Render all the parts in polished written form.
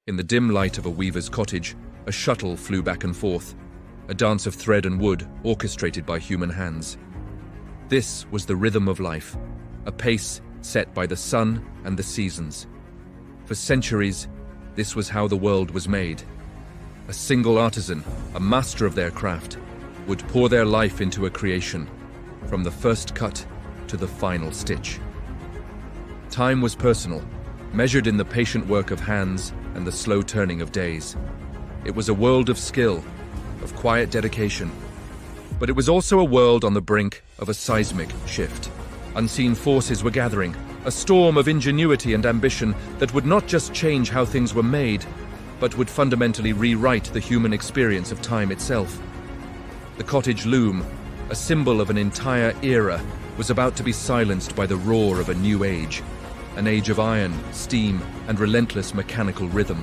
In the dim light of a weaver's cottage, a shuttle flew back and forth, a dance of thread and wood orchestrated by human hands. This was the rhythm of life, a pace set by the sun and the seasons. For centuries, this was how the world was made. A single artisan, a master of their craft, would pour their life into a creation, from the first cut to the final stitch. Time was personal, measured in the patient work of hands and the slow turning of days. It was a world of skill, of quiet dedication. But it was also a world on the brink of a seismic shift. Unseen forces were gathering, a storm of ingenuity and ambition that would not just change how things were made, but would fundamentally rewrite the human experience of time itself. The cottage loom, a symbol of an entire era, was about to be silenced by the roar of a new age, an age of iron, steam, and relentless mechanical rhythm.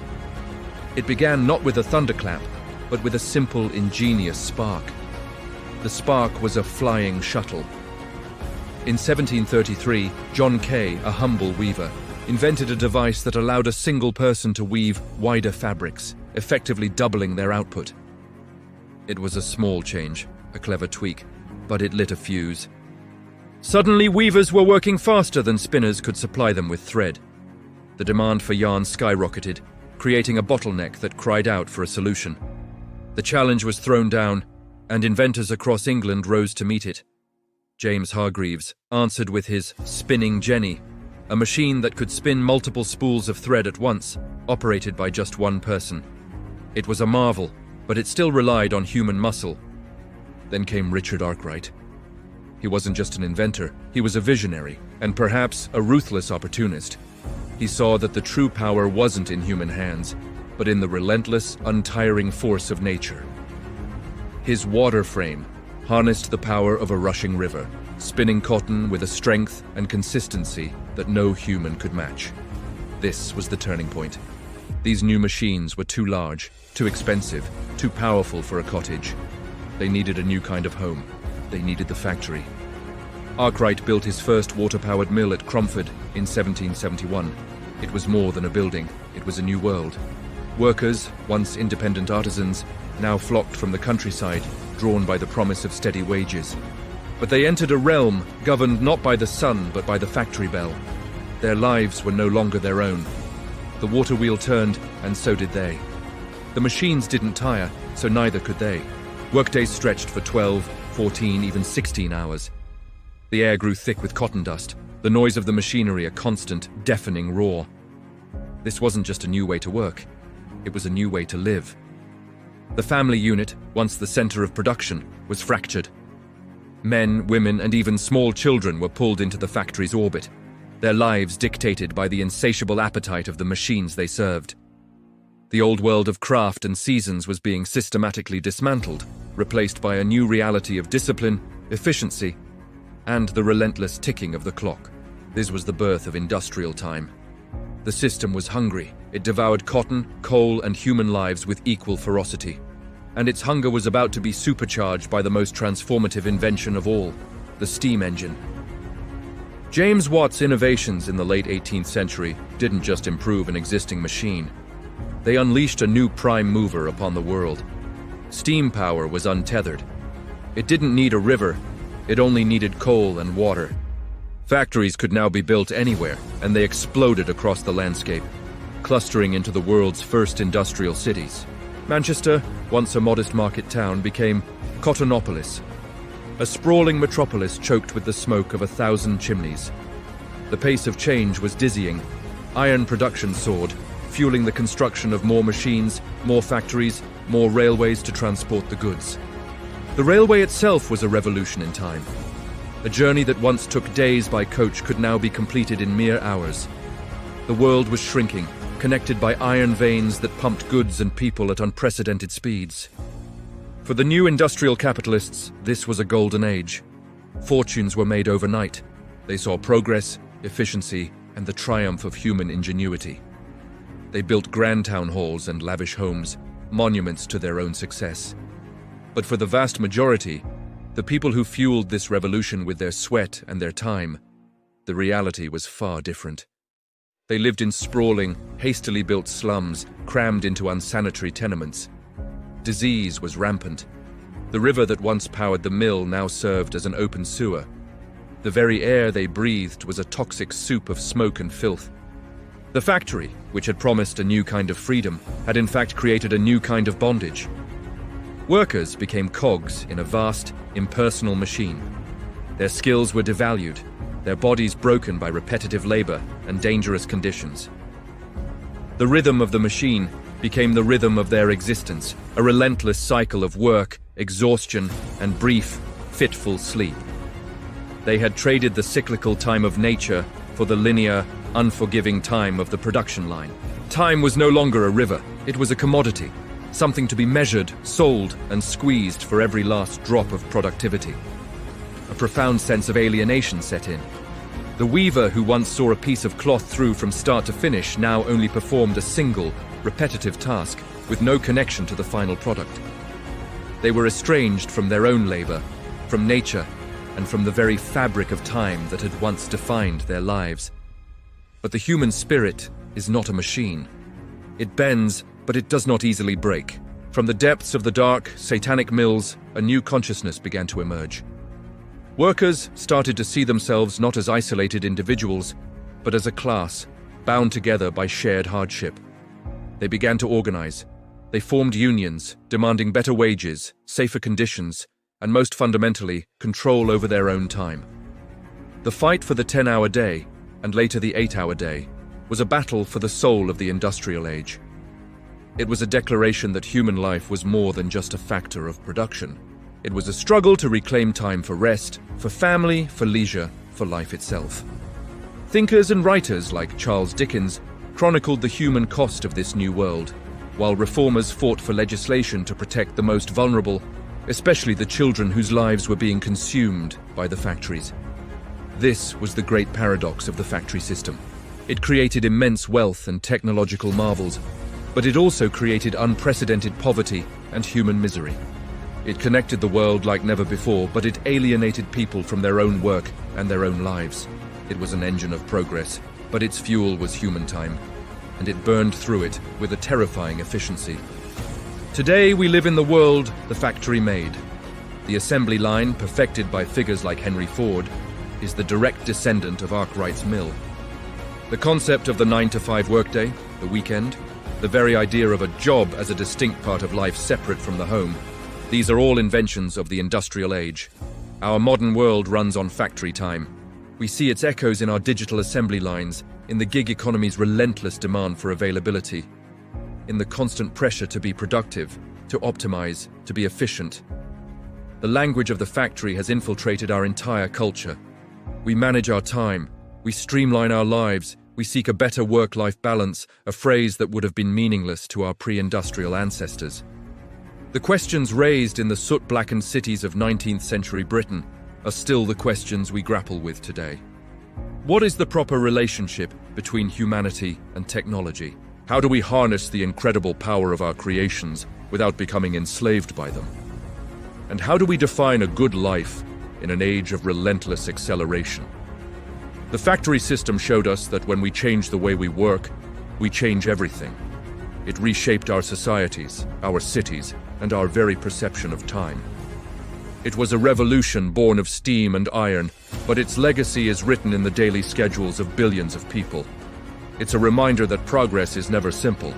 It began not with a thunderclap, but with a simple, ingenious spark. The spark was a flying shuttle. In 1733, John Kay, a humble weaver, invented a device that allowed a single person to weave wider fabrics, effectively doubling their output. It was a small change, a clever tweak, but it lit a fuse. Suddenly, weavers were working faster than spinners could supply them with thread. The demand for yarn skyrocketed, creating a bottleneck that cried out for a solution. The challenge was thrown down, and inventors across England rose to meet it. James Hargreaves answered with his spinning jenny, a machine that could spin multiple spools of thread at once, operated by just one person. It was a marvel, but it still relied on human muscle. Then came Richard Arkwright. He wasn't just an inventor, he was a visionary, and perhaps a ruthless opportunist. He saw that the true power wasn't in human hands, but in the relentless, untiring force of nature. His water frame harnessed the power of a rushing river, spinning cotton with a strength and consistency that no human could match. This was the turning point. These new machines were too large, too expensive, too powerful for a cottage. They needed a new kind of home. They needed the factory. Arkwright built his first water-powered mill at Cromford in 1771. It was more than a building, it was a new world. Workers, once independent artisans, now flocked from the countryside, drawn by the promise of steady wages. But they entered a realm governed not by the sun but by the factory bell. Their lives were no longer their own. The water wheel turned, and so did they. The machines didn't tire, so neither could they. Workdays stretched for 12, 14, even 16 hours. The air grew thick with cotton dust, the noise of the machinery a constant, deafening roar. This wasn't just a new way to work, it was a new way to live. The family unit, once the center of production, was fractured. Men, women, and even small children were pulled into the factory's orbit, their lives dictated by the insatiable appetite of the machines they served. The old world of craft and seasons was being systematically dismantled, replaced by a new reality of discipline, efficiency, and the relentless ticking of the clock. This was the birth of industrial time. The system was hungry. It devoured cotton, coal, and human lives with equal ferocity. And its hunger was about to be supercharged by the most transformative invention of all, the steam engine. James Watt's innovations in the late 18th century didn't just improve an existing machine. They unleashed a new prime mover upon the world. Steam power was untethered. It didn't need a river, it only needed coal and water. Factories could now be built anywhere, and they exploded across the landscape, clustering into the world's first industrial cities. Manchester, once a modest market town, became Cottonopolis, a sprawling metropolis choked with the smoke of 1,000 chimneys. The pace of change was dizzying. Iron production soared, fueling the construction of more machines, more factories, more railways to transport the goods. The railway itself was a revolution in time. A journey that once took days by coach could now be completed in mere hours. The world was shrinking, connected by iron veins that pumped goods and people at unprecedented speeds. For the new industrial capitalists, this was a golden age. Fortunes were made overnight. They saw progress, efficiency, and the triumph of human ingenuity. They built grand town halls and lavish homes, monuments to their own success. But for the vast majority, the people who fueled this revolution with their sweat and their time, the reality was far different. They lived in sprawling, hastily built slums, crammed into unsanitary tenements. Disease was rampant. The river that once powered the mill now served as an open sewer. The very air they breathed was a toxic soup of smoke and filth. The factory, which had promised a new kind of freedom, had in fact created a new kind of bondage. Workers became cogs in a vast, impersonal machine. Their skills were devalued, their bodies broken by repetitive labor and dangerous conditions. The rhythm of the machine became the rhythm of their existence, a relentless cycle of work, exhaustion, and brief, fitful sleep. They had traded the cyclical time of nature for the linear, unforgiving time of the production line. Time was no longer a river, it was a commodity, something to be measured, sold, and squeezed for every last drop of productivity. A profound sense of alienation set in. The weaver who once saw a piece of cloth through from start to finish now only performed a single, repetitive task with no connection to the final product. They were estranged from their own labor, from nature, and from the very fabric of time that had once defined their lives. But the human spirit is not a machine. It bends, but it does not easily break. From the depths of the dark, satanic mills, a new consciousness began to emerge. Workers started to see themselves not as isolated individuals, but as a class, bound together by shared hardship. They began to organize. They formed unions, demanding better wages, safer conditions, and most fundamentally, control over their own time. The fight for the 10-hour day, and later the 8-hour day, was a battle for the soul of the industrial age. It was a declaration that human life was more than just a factor of production. It was a struggle to reclaim time for rest, for family, for leisure, for life itself. Thinkers and writers like Charles Dickens chronicled the human cost of this new world, while reformers fought for legislation to protect the most vulnerable, especially the children whose lives were being consumed by the factories. This was the great paradox of the factory system. It created immense wealth and technological marvels, but it also created unprecedented poverty and human misery. It connected the world like never before, but it alienated people from their own work and their own lives. It was an engine of progress, but its fuel was human time, and it burned through it with a terrifying efficiency. Today we live in the world the factory made. The assembly line, perfected by figures like Henry Ford, is the direct descendant of Arkwright's mill. The concept of the 9-to-5 workday, the weekend, the very idea of a job as a distinct part of life separate from the home, these are all inventions of the industrial age. Our modern world runs on factory time. We see its echoes in our digital assembly lines, in the gig economy's relentless demand for availability, in the constant pressure to be productive, to optimize, to be efficient. The language of the factory has infiltrated our entire culture. We manage our time, we streamline our lives, we seek a better work-life balance, a phrase that would have been meaningless to our pre-industrial ancestors. The questions raised in the soot-blackened cities of 19th century Britain are still the questions we grapple with today. What is the proper relationship between humanity and technology? How do we harness the incredible power of our creations without becoming enslaved by them? And how do we define a good life in an age of relentless acceleration? The factory system showed us that when we change the way we work, we change everything. It reshaped our societies, our cities, and our very perception of time. It was a revolution born of steam and iron, but its legacy is written in the daily schedules of billions of people. It's a reminder that progress is never simple,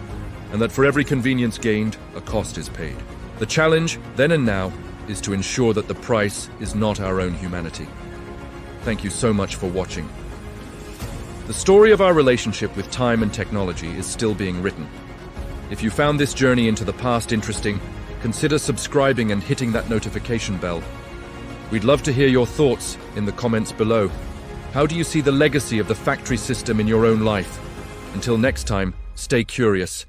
and that for every convenience gained, a cost is paid. The challenge, then and now, is to ensure that the price is not our own humanity. Thank you so much for watching. The story of our relationship with time and technology is still being written. If you found this journey into the past interesting, consider subscribing and hitting that notification bell. We'd love to hear your thoughts in the comments below. How do you see the legacy of the factory system in your own life? Until next time, stay curious.